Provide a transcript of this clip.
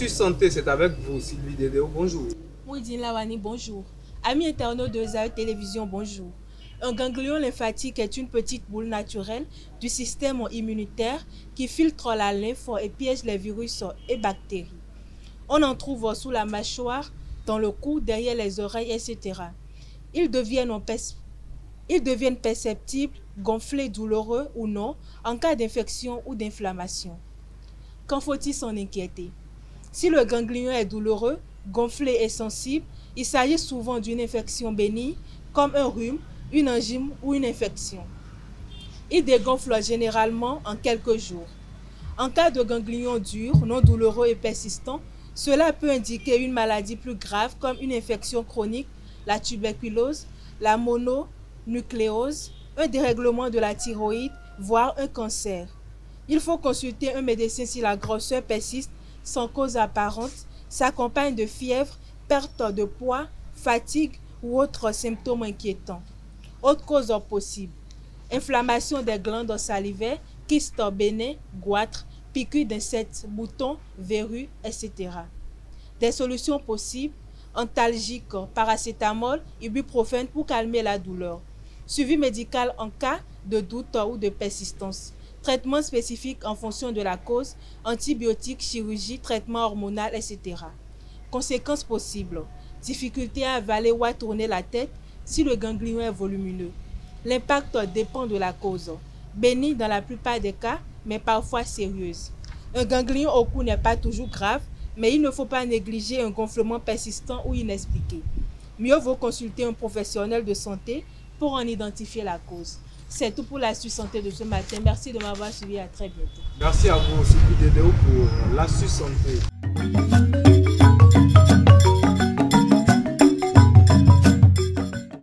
L'astuce santé, c'est avec vous, Sylvie Dédéo. Bonjour. Mouidine Lawani, bonjour. Amis internautes de Zaï Télévision, bonjour. Un ganglion lymphatique est une petite boule naturelle du système immunitaire qui filtre la lymphe et piège les virus et bactéries. On en trouve sous la mâchoire, dans le cou, derrière les oreilles, etc. Ils deviennent perceptibles, gonflés, douloureux ou non, en cas d'infection ou d'inflammation. Quand faut-il s'en inquiéter? Si le ganglion est douloureux, gonflé et sensible, il s'agit souvent d'une infection bénigne, comme un rhume, une angine ou une infection. Il dégonfle généralement en quelques jours. En cas de ganglion dur, non douloureux et persistant, cela peut indiquer une maladie plus grave comme une infection chronique, la tuberculose, la mononucléose, un dérèglement de la thyroïde, voire un cancer. Il faut consulter un médecin si la grosseur persiste sans cause apparente, s'accompagne de fièvre, perte de poids, fatigue ou autres symptômes inquiétants. Autres causes possibles: inflammation des glandes salivaires, kystes bénins, goitres, piqûres d'insectes, boutons, verrues, etc. Des solutions possibles: antalgiques, paracétamol, ibuprofène pour calmer la douleur. Suivi médical en cas de doute ou de persistance. Traitement spécifique en fonction de la cause, antibiotiques, chirurgie, traitement hormonal, etc. Conséquences possibles: difficulté à avaler ou à tourner la tête si le ganglion est volumineux. L'impact dépend de la cause. Bénigne dans la plupart des cas, mais parfois sérieuse. Un ganglion au cou n'est pas toujours grave, mais il ne faut pas négliger un gonflement persistant ou inexpliqué. Mieux vaut consulter un professionnel de santé pour en identifier la cause. C'est tout pour l'astuce santé de ce matin. Merci de m'avoir suivi. À très bientôt. Merci à vous, Sylvie Dédéo, pour l'astuce santé.